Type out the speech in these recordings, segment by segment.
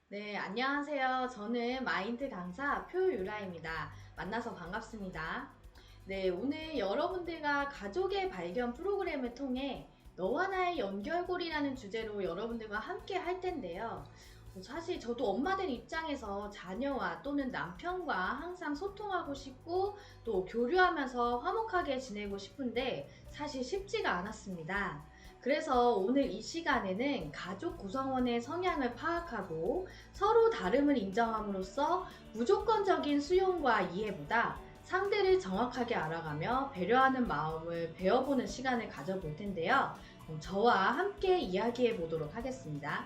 네, 안녕하세요. 저는 마인드 강사 표유라입니다. 만나서 반갑습니다. 네, 오늘 여러분들과 가족의 발견 프로그램을 통해 너와 나의 연결고리라는 주제로 여러분들과 함께 할 텐데요. 사실 저도 엄마된 입장에서 자녀와 또는 남편과 항상 소통하고 싶고 또 교류하면서 화목하게 지내고 싶은데 사실 쉽지가 않았습니다. 그래서 오늘 이 시간에는 가족 구성원의 성향을 파악하고 서로 다름을 인정함으로써 무조건적인 수용과 이해보다 상대를 정확하게 알아가며 배려하는 마음을 배워보는 시간을 가져볼 텐데요. 저와 함께 이야기해 보도록 하겠습니다.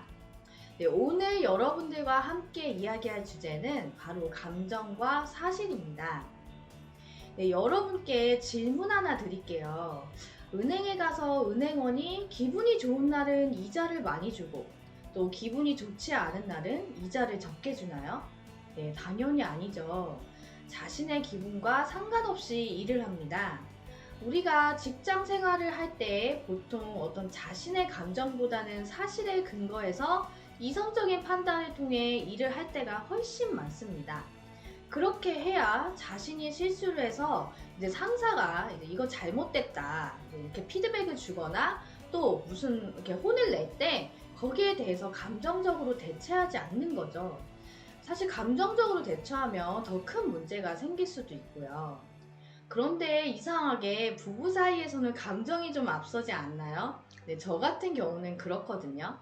네, 오늘 여러분들과 함께 이야기할 주제는 바로 감정과 사실입니다. 네, 여러분께 질문 하나 드릴게요. 은행에 가서 은행원이 기분이 좋은 날은 이자를 많이 주고 또 기분이 좋지 않은 날은 이자를 적게 주나요? 네, 당연히 아니죠. 자신의 기분과 상관없이 일을 합니다. 우리가 직장 생활을 할 때 보통 어떤 자신의 감정보다는 사실에 근거해서 이성적인 판단을 통해 일을 할 때가 훨씬 많습니다. 그렇게 해야 자신이 실수를 해서 이제 상사가 이제 이거 잘못됐다 이렇게 피드백을 주거나 또 무슨 이렇게 혼을 낼 때 거기에 대해서 감정적으로 대처하지 않는 거죠. 사실 감정적으로 대처하면 더 큰 문제가 생길 수도 있고요. 그런데 이상하게 부부 사이에서는 감정이 좀 앞서지 않나요? 네, 저 같은 경우는 그렇거든요.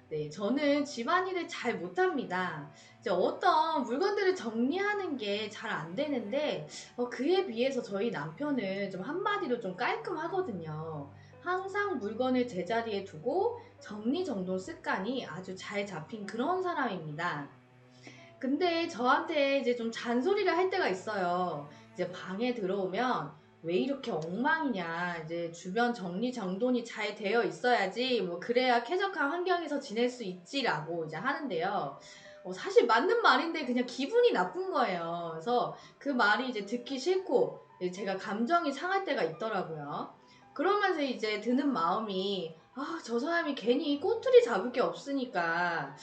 네, 저는 집안일을 잘 못합니다. 이제 어떤 물건들을 정리하는 게 잘 안 되는데, 그에 비해서 저희 남편은 좀 한마디로 좀 깔끔하거든요. 항상 물건을 제자리에 두고 정리정돈 습관이 아주 잘 잡힌 그런 사람입니다. 근데 저한테 이제 좀 잔소리를 할 때가 있어요. 이제 방에 들어오면 왜 이렇게 엉망이냐. 이제 주변 정리정돈이 잘 되어 있어야지. 뭐 그래야 쾌적한 환경에서 지낼 수 있지라고 이제 하는데요. 사실 맞는 말인데 그냥 기분이 나쁜 거예요. 그래서 그 말이 이제 듣기 싫고 이제 제가 감정이 상할 때가 있더라고요. 그러면서 이제 드는 마음이 저 사람이 괜히 꼬투리 잡을 게 없으니까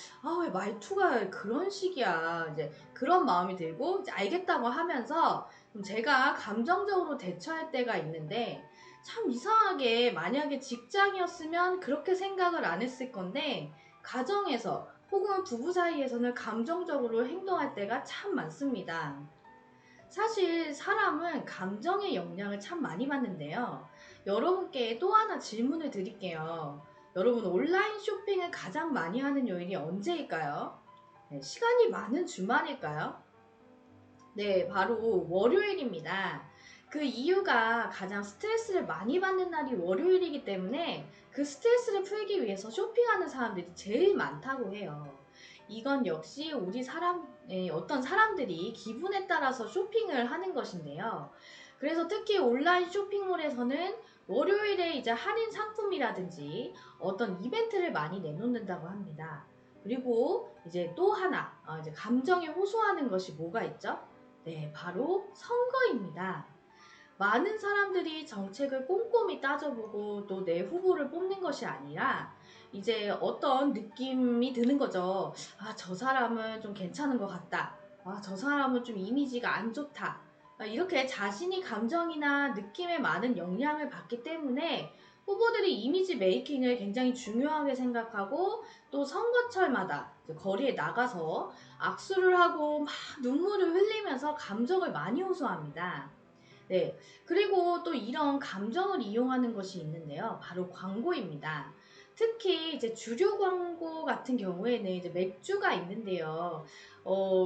왜 말투가 그런 식이야. 이제 그런 마음이 들고 이제 알겠다고 하면서 좀 제가 감정적으로 대처할 때가 있는데 참 이상하게 만약에 직장이었으면 그렇게 생각을 안 했을 건데 가정에서 혹은 부부 사이에서는 감정적으로 행동할 때가 참 많습니다. 사실 사람은 감정의 영향을 참 많이 받는데요. 여러분께 또 하나 질문을 드릴게요. 여러분 온라인 쇼핑을 가장 많이 하는 요일이 언제일까요? 네, 시간이 많은 주말일까요? 네, 바로 월요일입니다. 그 이유가 가장 스트레스를 많이 받는 날이 월요일이기 때문에 그 스트레스를 풀기 위해서 쇼핑하는 사람들이 제일 많다고 해요. 이건 역시 우리 어떤 사람들이 기분에 따라서 쇼핑을 하는 것인데요. 그래서 특히 온라인 쇼핑몰에서는 월요일에 이제 할인 상품이라든지 어떤 이벤트를 많이 내놓는다고 합니다. 그리고 이제 또 하나, 이제 감정에 호소하는 것이 뭐가 있죠? 네, 바로 선거입니다. 많은 사람들이 정책을 꼼꼼히 따져보고 또 내 후보를 뽑는 것이 아니라 이제 어떤 느낌이 드는 거죠. 저 사람은 좀 괜찮은 것 같다. 저 사람은 좀 이미지가 안 좋다. 이렇게 자신이 감정이나 느낌에 많은 영향을 받기 때문에 후보들이 이미지 메이킹을 굉장히 중요하게 생각하고 또 선거철마다 이제 거리에 나가서 악수를 하고 막 눈물을 흘리면서 감정을 많이 호소합니다. 네. 그리고 또 이런 감정을 이용하는 것이 있는데요. 바로 광고입니다. 특히 이제 주류 광고 같은 경우에는 이제 맥주가 있는데요.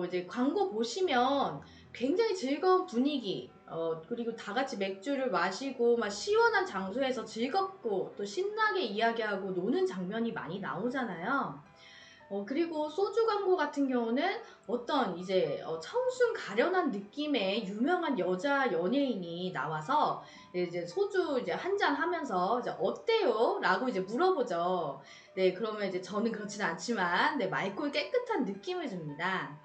이제 광고 보시면 굉장히 즐거운 분위기, 그리고 다 같이 맥주를 마시고 막 시원한 장소에서 즐겁고 또 신나게 이야기하고 노는 장면이 많이 나오잖아요. 그리고 소주 광고 같은 경우는 어떤 이제 청순 가련한 느낌의 유명한 여자 연예인이 나와서 이제 소주 이제 한 잔 하면서 이제 "어때요?" 라고 이제 물어보죠. 네, 그러면 이제 저는 그렇진 않지만 네, 맑고 깨끗한 느낌을 줍니다.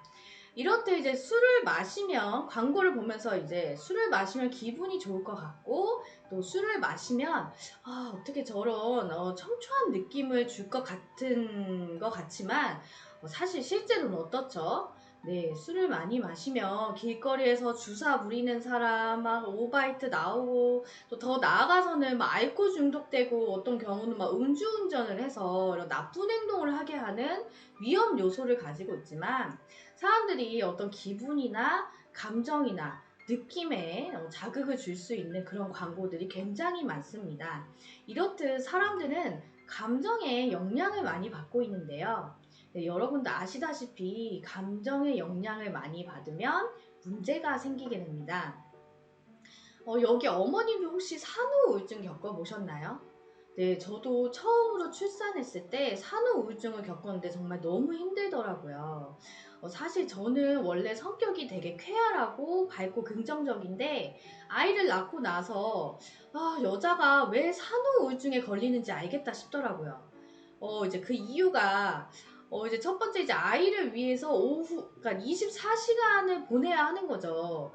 이렇듯 이제 술을 마시면 광고를 보면서 이제 술을 마시면 기분이 좋을 것 같고 또 술을 마시면 어떻게 저런 청초한 느낌을 줄 것 같은 것 같지만 사실 실제로는 어떻죠? 네, 술을 많이 마시면 길거리에서 주사 부리는 사람, 막 오바이트 나오고, 또 더 나아가서는 막 알코올 중독되고, 어떤 경우는 막 음주운전을 해서 이런 나쁜 행동을 하게 하는 위험 요소를 가지고 있지만, 사람들이 어떤 기분이나 감정이나 느낌에 자극을 줄 수 있는 그런 광고들이 굉장히 많습니다. 이렇듯 사람들은 감정에 영향을 많이 받고 있는데요. 네, 여러분도 아시다시피 감정의 영향을 많이 받으면 문제가 생기게 됩니다. 여기 어머님도 혹시 산후 우울증 겪어보셨나요? 네, 저도 처음으로 출산했을 때 산후 우울증을 겪었는데 정말 너무 힘들더라고요. 사실 저는 원래 성격이 되게 쾌활하고 밝고 긍정적인데 아이를 낳고 나서 여자가 왜 산후 우울증에 걸리는지 알겠다 싶더라고요. 이제 그 이유가 이제 첫 번째 이제 아이를 위해서 그러니까 24시간을 보내야 하는 거죠.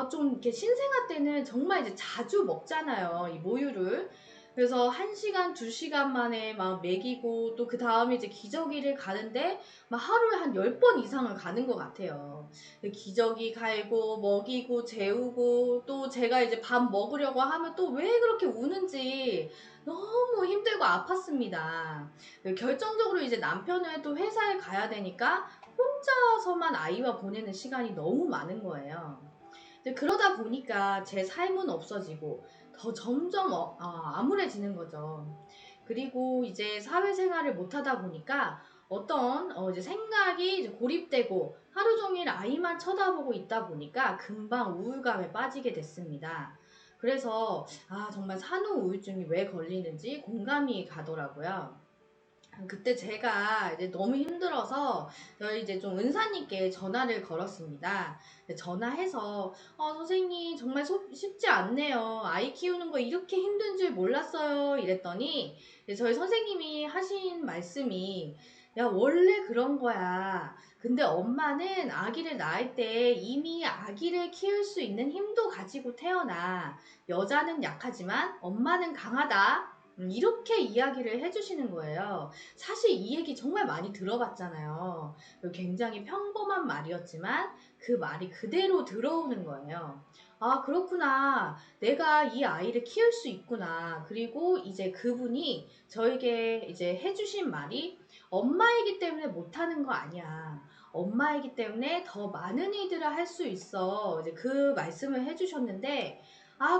좀 이렇게 신생아 때는 정말 이제 자주 먹잖아요, 이 모유를. 그래서 1시간, 2시간 만에 막 먹이고 또 그다음에 이제 기저귀를 가는데 막 하루에 한 10번 이상은 가는 것 같아요. 기저귀 갈고 먹이고 재우고 또 제가 이제 밥 먹으려고 하면 또 왜 그렇게 우는지 너무 힘들고 아팠습니다. 결정적으로 이제 남편은 또 회사에 가야 되니까 혼자서만 아이와 보내는 시간이 너무 많은 거예요. 근데 그러다 보니까 제 삶은 없어지고 더 점점 암울해지는 거죠. 그리고 이제 사회생활을 못하다 보니까 어떤 이제 생각이 이제 고립되고 하루 종일 아이만 쳐다보고 있다 보니까 금방 우울감에 빠지게 됐습니다. 그래서 정말 산후 우울증이 왜 걸리는지 공감이 가더라고요. 그때 제가 이제 너무 힘들어서 저희 이제 좀 은사님께 전화를 걸었습니다. 전화해서 선생님 정말 쉽지 않네요. 아이 키우는 거 이렇게 힘든 줄 몰랐어요. 이랬더니 저희 선생님이 하신 말씀이 야 원래 그런 거야. 근데 엄마는 아기를 낳을 때 이미 아기를 키울 수 있는 힘도 가지고 태어나. 여자는 약하지만 엄마는 강하다. 이렇게 이야기를 해주시는 거예요. 사실 이 얘기 정말 많이 들어봤잖아요. 굉장히 평범한 말이었지만 그 말이 그대로 들어오는 거예요. 그렇구나. 내가 이 아이를 키울 수 있구나. 그리고 이제 그분이 저에게 이제 해주신 말이 엄마이기 때문에 못하는 거 아니야. 엄마이기 때문에 더 많은 일들을 할 수 있어. 이제 그 말씀을 해주셨는데,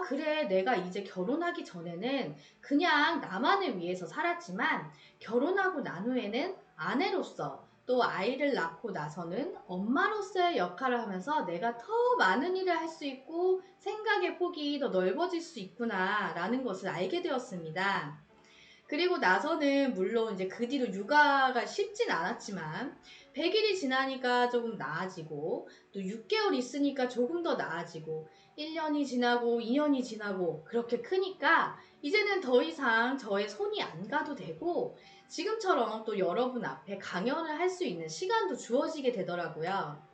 그래. 내가 이제 결혼하기 전에는 그냥 나만을 위해서 살았지만, 결혼하고 난 후에는 아내로서 또 아이를 낳고 나서는 엄마로서의 역할을 하면서 내가 더 많은 일을 할 수 있고 생각의 폭이 더 넓어질 수 있구나 라는 것을 알게 되었습니다. 그리고 나서는 물론 이제 그 뒤로 육아가 쉽진 않았지만 100일이 지나니까 조금 나아지고 또 6개월 있으니까 조금 더 나아지고 1년이 지나고 2년이 지나고 그렇게 크니까 이제는 더 이상 저의 손이 안 가도 되고 지금처럼 또 여러분 앞에 강연을 할 수 있는 시간도 주어지게 되더라고요.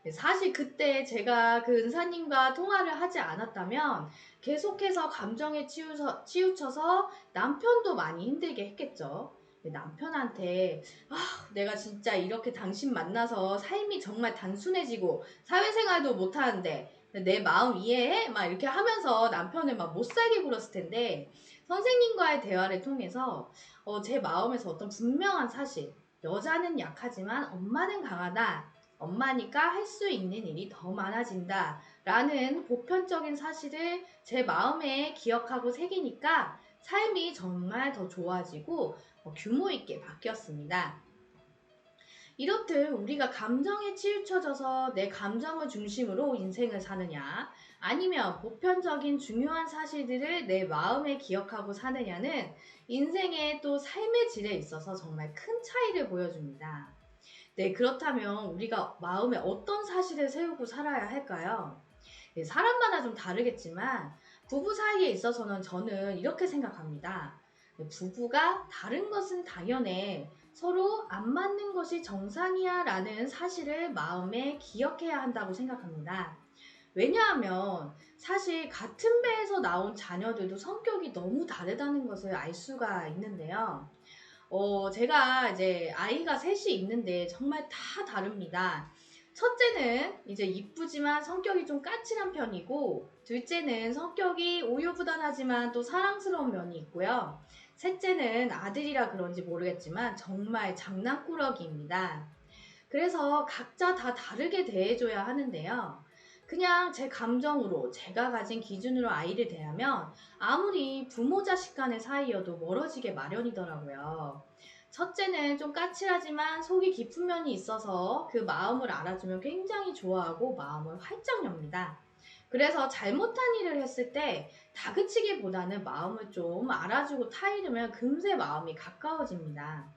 네, 사실 그때 제가 그 은사님과 통화를 하지 않았다면 계속해서 감정에 치우쳐서 남편도 많이 힘들게 했겠죠. 남편한테 내가 진짜 이렇게 당신 만나서 삶이 정말 단순해지고 사회생활도 못하는데 내 마음 이해해? 막 이렇게 하면서 남편을 막 못살게 굴었을 텐데 선생님과의 대화를 통해서 제 마음에서 어떤 분명한 사실 여자는 약하지만 엄마는 강하다. 엄마니까 할 수 있는 일이 더 많아진다. 라는 보편적인 사실을 제 마음에 기억하고 새기니까 삶이 정말 더 좋아지고 규모 있게 바뀌었습니다. 이렇듯 우리가 감정에 치우쳐져서 내 감정을 중심으로 인생을 사느냐, 아니면 보편적인 중요한 사실들을 내 마음에 기억하고 사느냐는 인생의 또 삶의 질에 있어서 정말 큰 차이를 보여줍니다. 네, 그렇다면 우리가 마음에 어떤 사실을 세우고 살아야 할까요? 네, 사람마다 좀 다르겠지만 부부 사이에 있어서는 저는 이렇게 생각합니다. 네, 부부가 다른 것은 당연해. 서로 안 맞는 것이 정상이야 라는 사실을 마음에 기억해야 한다고 생각합니다. 왜냐하면 사실 같은 배에서 나온 자녀들도 성격이 너무 다르다는 것을 알 수가 있는데요. 제가 이제 아이가 셋이 있는데 정말 다 다릅니다. 첫째는 이제 이쁘지만 성격이 좀 까칠한 편이고, 둘째는 성격이 우유부단하지만 또 사랑스러운 면이 있고요. 셋째는 아들이라 그런지 모르겠지만 정말 장난꾸러기입니다. 그래서 각자 다 다르게 대해줘야 하는데요. 그냥 제 감정으로 제가 가진 기준으로 아이를 대하면 아무리 부모 자식 간의 사이여도 멀어지게 마련이더라고요. 첫째는 좀 까칠하지만 속이 깊은 면이 있어서 그 마음을 알아주면 굉장히 좋아하고 마음을 활짝 엽니다. 그래서 잘못한 일을 했을 때 다그치기보다는 마음을 좀 알아주고 타이르면 금세 마음이 가까워집니다.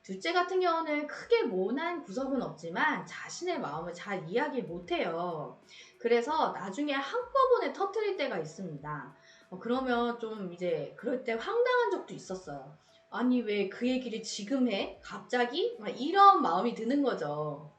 둘째 같은 경우는 크게 모난 구석은 없지만 자신의 마음을 잘 이야기 못해요. 그래서 나중에 한꺼번에 터뜨릴 때가 있습니다. 그러면 좀 이제 그럴 때 황당한 적도 있었어요. 아니, 왜 그 얘기를 지금 해? 갑자기? 막 이런 마음이 드는 거죠.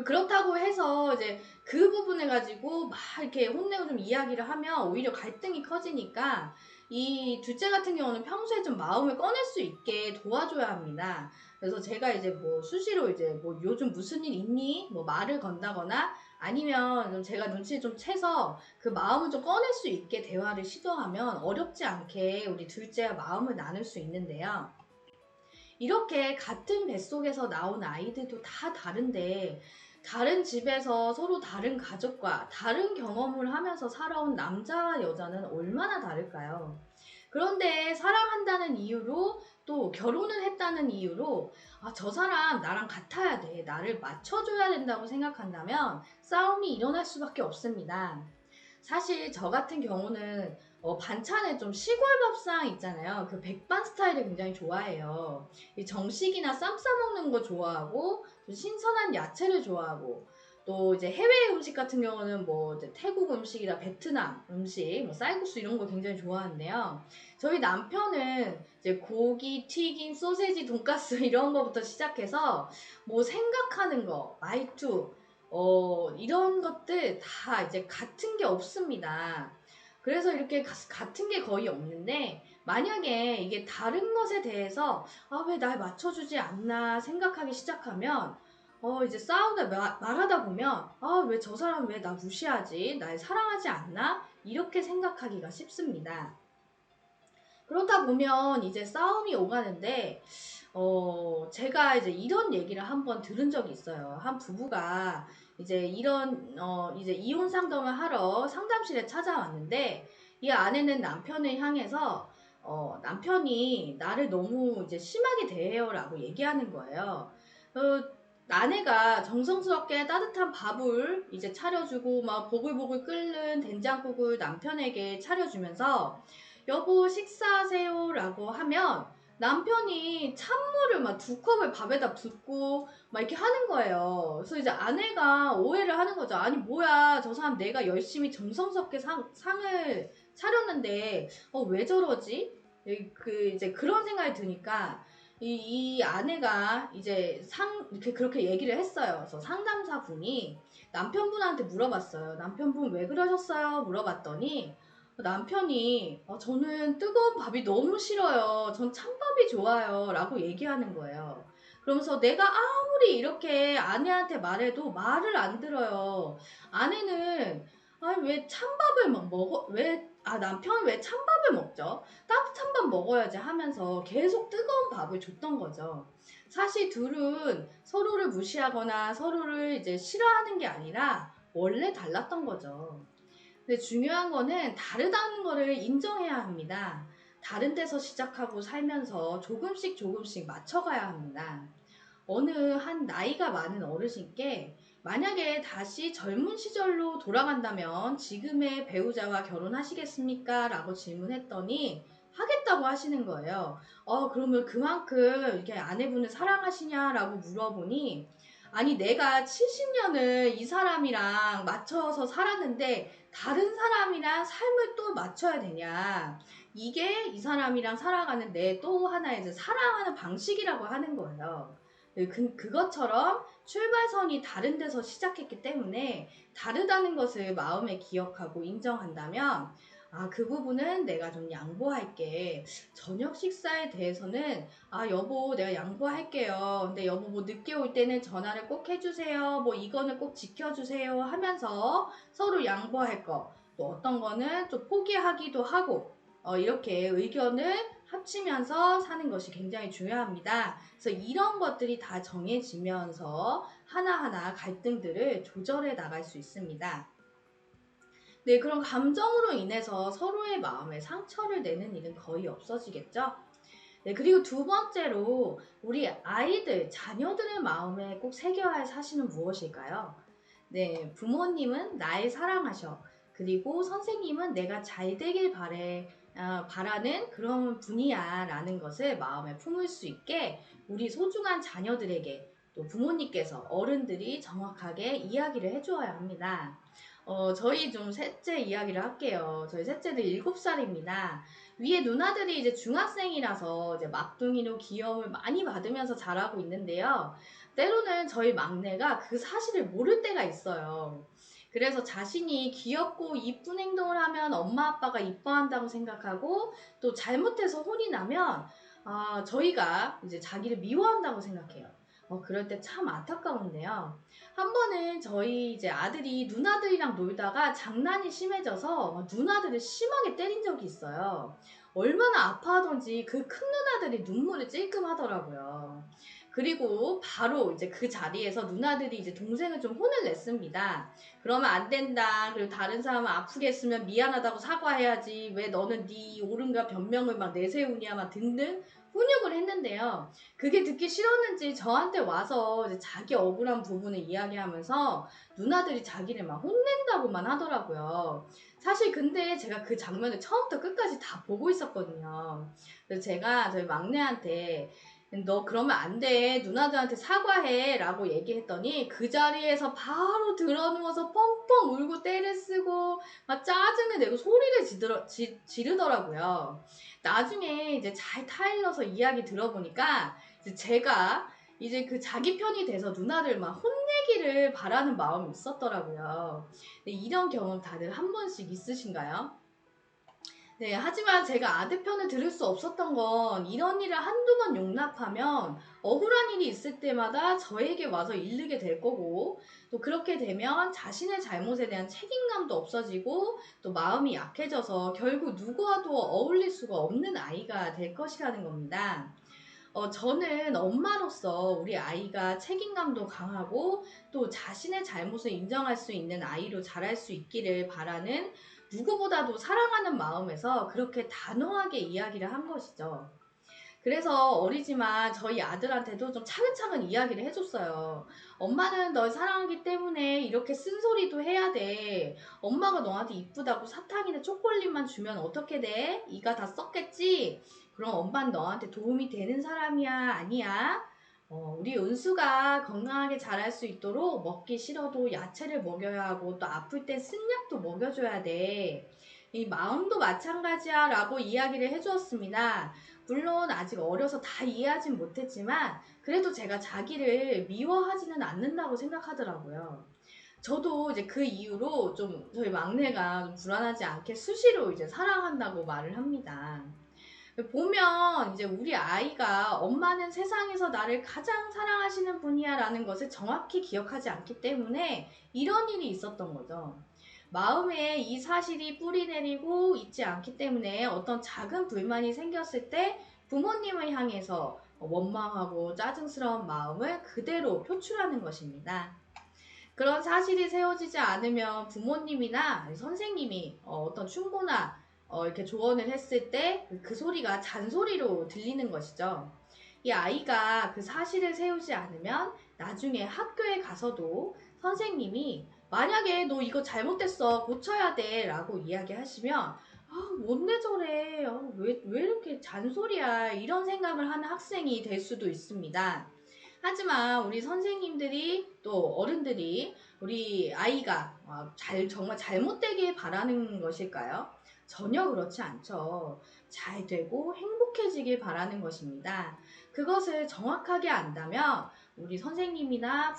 그렇다고 해서 이제 그 부분을 가지고 막 이렇게 혼내고 좀 이야기를 하면 오히려 갈등이 커지니까 이 둘째 같은 경우는 평소에 좀 마음을 꺼낼 수 있게 도와줘야 합니다. 그래서 제가 이제 뭐 수시로 이제 뭐 요즘 무슨 일 있니? 뭐 말을 건다거나 아니면 좀 제가 눈치를 좀 채서 그 마음을 좀 꺼낼 수 있게 대화를 시도하면 어렵지 않게 우리 둘째와 마음을 나눌 수 있는데요. 이렇게 같은 뱃속에서 나온 아이들도 다 다른데 다른 집에서 서로 다른 가족과 다른 경험을 하면서 살아온 남자와 여자는 얼마나 다를까요? 그런데 사랑한다는 이유로 또 결혼을 했다는 이유로 저 사람 나랑 같아야 돼. 나를 맞춰줘야 된다고 생각한다면 싸움이 일어날 수밖에 없습니다. 사실 저 같은 경우는 반찬에 좀 시골 밥상 있잖아요. 그 백반 스타일을 굉장히 좋아해요. 이 정식이나 쌈 싸먹는 거 좋아하고 또 신선한 야채를 좋아하고 또 이제 해외 음식 같은 경우는 뭐 이제 태국 음식이나 베트남 음식, 뭐 쌀국수 이런 거 굉장히 좋아하는데요. 저희 남편은 이제 고기, 튀김, 소세지, 돈가스 이런 거부터 시작해서 뭐 생각하는 거, 말투 이런 것들 다 이제 같은 게 없습니다. 그래서 이렇게 같은 게 거의 없는데, 만약에 이게 다른 것에 대해서, 왜 날 맞춰주지 않나 생각하기 시작하면, 이제 싸우다 말하다 보면, 왜 저 사람 왜 나 무시하지? 날 사랑하지 않나? 이렇게 생각하기가 쉽습니다. 그러다 보면 이제 싸움이 오가는데, 제가 이제 이런 얘기를 한번 들은 적이 있어요. 한 부부가 이제 이제 이혼 상담을 하러 상담실에 찾아왔는데, 이 아내는 남편을 향해서, 남편이 나를 너무 이제 심하게 대해요라고 얘기하는 거예요. 어, 아내가 정성스럽게 따뜻한 밥을 이제 차려주고, 막 보글보글 끓는 된장국을 남편에게 차려주면서, 여보 식사하세요 라고 하면 남편이 찬물을 막 두 컵을 밥에다 붓고 막 이렇게 하는 거예요. 그래서 이제 아내가 오해를 하는 거죠. 아니 뭐야 저 사람 내가 열심히 정성스럽게 상을 차렸는데 왜 저러지? 이제 그런 생각이 드니까 이 아내가 이제 이렇게 그렇게 얘기를 했어요. 그래서 상담사 분이 남편분한테 물어봤어요. 남편분 왜 그러셨어요? 물어봤더니 남편이 저는 뜨거운 밥이 너무 싫어요. 전 찬밥이 좋아요. 라고 얘기하는 거예요. 그러면서 내가 아무리 이렇게 아내한테 말해도 말을 안 들어요. 아내는 왜 찬밥을 막 먹어? 남편 왜 찬밥을 먹죠? 따뜻한 밥 먹어야지 하면서 계속 뜨거운 밥을 줬던 거죠. 사실 둘은 서로를 무시하거나 서로를 이제 싫어하는 게 아니라 원래 달랐던 거죠. 근데 중요한 거는 다르다는 거를 인정해야 합니다. 다른 데서 시작하고 살면서 조금씩 조금씩 맞춰가야 합니다. 어느 한 나이가 많은 어르신께 만약에 다시 젊은 시절로 돌아간다면 지금의 배우자와 결혼하시겠습니까? 라고 질문했더니 하겠다고 하시는 거예요. 그러면 그만큼 이렇게 아내분을 사랑하시냐라고 물어보니 아니 내가 70년을 이 사람이랑 맞춰서 살았는데 다른 사람이랑 삶을 또 맞춰야 되냐. 이게 이 사람이랑 살아가는 내 또 하나의 이제 사랑하는 방식이라고 하는 거예요. 그것처럼 출발선이 다른 데서 시작했기 때문에 다르다는 것을 마음에 기억하고 인정한다면 그 부분은 내가 좀 양보할게. 저녁 식사에 대해서는 여보 내가 양보할게요. 근데 여보 뭐 늦게 올 때는 전화를 꼭 해주세요. 뭐 이거는 꼭 지켜주세요 하면서 서로 양보할 거. 또 어떤 거는 좀 포기하기도 하고 이렇게 의견을 합치면서 사는 것이 굉장히 중요합니다. 그래서 이런 것들이 다 정해지면서 하나하나 갈등들을 조절해 나갈 수 있습니다. 네, 그런 감정으로 인해서 서로의 마음에 상처를 내는 일은 거의 없어지겠죠? 네, 그리고 두 번째로 우리 아이들, 자녀들의 마음에 꼭 새겨야 할 사실은 무엇일까요? 네, 부모님은 날 사랑하셔. 그리고 선생님은 내가 잘 되길 바라는 그런 분이야. 라는 것을 마음에 품을 수 있게 우리 소중한 자녀들에게 또 부모님께서 어른들이 정확하게 이야기를 해주어야 합니다. 저희 좀 셋째 이야기를 할게요. 저희 셋째들 7살입니다. 위에 누나들이 이제 중학생이라서 이제 막둥이로 귀여움을 많이 받으면서 자라고 있는데요. 때로는 저희 막내가 그 사실을 모를 때가 있어요. 그래서 자신이 귀엽고 이쁜 행동을 하면 엄마 아빠가 이뻐한다고 생각하고 또 잘못해서 혼이 나면 저희가 이제 자기를 미워한다고 생각해요. 그럴 때 참 안타까운데요. 한 번은 저희 이제 아들이 누나들이랑 놀다가 장난이 심해져서 누나들을 심하게 때린 적이 있어요. 얼마나 아파하던지 그 큰 누나들이 눈물을 찔끔하더라고요. 그리고 바로 이제 그 자리에서 누나들이 이제 동생을 좀 혼을 냈습니다. 그러면 안 된다. 그리고 다른 사람은 아프게 했으면 미안하다고 사과해야지. 왜 너는 네 옳은가 변명을 막 내세우냐 막 등등 훈육을 했는데요. 그게 듣기 싫었는지 저한테 와서 이제 자기 억울한 부분을 이야기하면서 누나들이 자기를 막 혼낸다고만 하더라고요. 사실 근데 제가 그 장면을 처음부터 끝까지 다 보고 있었거든요. 그래서 제가 저희 막내한테 너 그러면 안 돼. 누나들한테 사과해. 라고 얘기했더니 그 자리에서 바로 드러누워서 뻥뻥 울고 떼를 쓰고 막 짜증을 내고 소리를 지르더라고요. 나중에 이제 잘 타일러서 이야기 들어보니까 이제 제가 이제 그 자기 편이 돼서 누나를 막 혼내기를 바라는 마음이 있었더라고요. 근데 이런 경험 다들 한 번씩 있으신가요? 네, 하지만 제가 아들 편을 들을 수 없었던 건 이런 일을 한두 번 용납하면 억울한 일이 있을 때마다 저에게 와서 일르게 될 거고 또 그렇게 되면 자신의 잘못에 대한 책임감도 없어지고 또 마음이 약해져서 결국 누구와도 어울릴 수가 없는 아이가 될 것이라는 겁니다. 저는 엄마로서 우리 아이가 책임감도 강하고 또 자신의 잘못을 인정할 수 있는 아이로 자랄 수 있기를 바라는 누구보다도 사랑하는 마음에서 그렇게 단호하게 이야기를 한 것이죠. 그래서 어리지만 저희 아들한테도 좀 차근차근 이야기를 해줬어요. 엄마는 널 사랑하기 때문에 이렇게 쓴소리도 해야 돼. 엄마가 너한테 이쁘다고 사탕이나 초콜릿만 주면 어떻게 돼? 이가 다 썩겠지? 그럼 엄마는 너한테 도움이 되는 사람이야? 아니야? 우리 은수가 건강하게 자랄 수 있도록 먹기 싫어도 야채를 먹여야 하고 또 아플 땐 쓴약도 먹여줘야 돼. 이 마음도 마찬가지야 라고 이야기를 해주었습니다. 물론 아직 어려서 다 이해하진 못했지만 그래도 제가 자기를 미워하지는 않는다고 생각하더라고요. 저도 이제 그 이후로 좀 저희 막내가 좀 불안하지 않게 수시로 이제 사랑한다고 말을 합니다. 보면 이제 우리 아이가 엄마는 세상에서 나를 가장 사랑하시는 분이야 라는 것을 정확히 기억하지 않기 때문에 이런 일이 있었던 거죠. 마음에 이 사실이 뿌리 내리고 있지 않기 때문에 어떤 작은 불만이 생겼을 때 부모님을 향해서 원망하고 짜증스러운 마음을 그대로 표출하는 것입니다. 그런 사실이 세워지지 않으면 부모님이나 선생님이 어떤 충고나 이렇게 조언을 했을 때 그 소리가 잔소리로 들리는 것이죠. 이 아이가 그 사실을 세우지 않으면 나중에 학교에 가서도 선생님이 만약에 너 이거 잘못됐어 고쳐야 돼 라고 이야기하시면 뭔데 저래 왜 이렇게 잔소리야 이런 생각을 하는 학생이 될 수도 있습니다. 하지만 우리 선생님들이 또 어른들이 우리 아이가 정말 잘못되길 바라는 것일까요? 전혀 그렇지 않죠. 잘 되고 행복해지길 바라는 것입니다. 그것을 정확하게 안다면 우리 선생님이나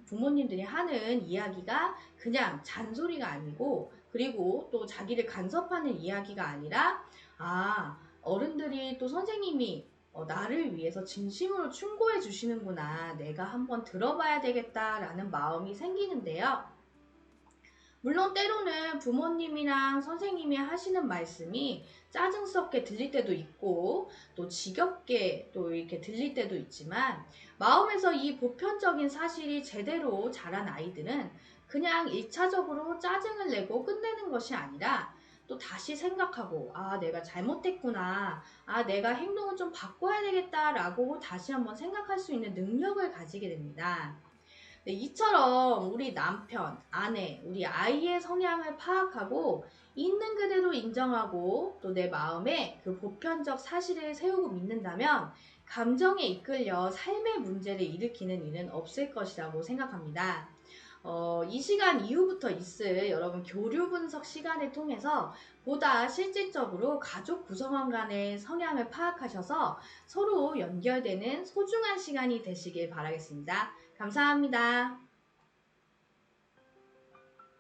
부모님들이 하는 이야기가 그냥 잔소리가 아니고 그리고 또 자기를 간섭하는 이야기가 아니라 어른들이 또 선생님이 나를 위해서 진심으로 충고해 주시는구나. 내가 한번 들어봐야 되겠다라는 마음이 생기는데요. 물론 때로는 부모님이랑 선생님이 하시는 말씀이 짜증스럽게 들릴 때도 있고 또 지겹게 또 이렇게 들릴 때도 있지만 마음에서 이 보편적인 사실이 제대로 자란 아이들은 그냥 일차적으로 짜증을 내고 끝내는 것이 아니라 또 다시 생각하고 내가 잘못했구나. 내가 행동을 좀 바꿔야 되겠다라고 다시 한번 생각할 수 있는 능력을 가지게 됩니다. 네, 이처럼 우리 남편, 아내, 우리 아이의 성향을 파악하고 있는 그대로 인정하고 또 내 마음에 그 보편적 사실을 세우고 믿는다면 감정에 이끌려 삶의 문제를 일으키는 일은 없을 것이라고 생각합니다. 이 시간 이후부터 있을 여러분 교류 분석 시간을 통해서 보다 실질적으로 가족 구성원 간의 성향을 파악하셔서 서로 연결되는 소중한 시간이 되시길 바라겠습니다. 감사합니다.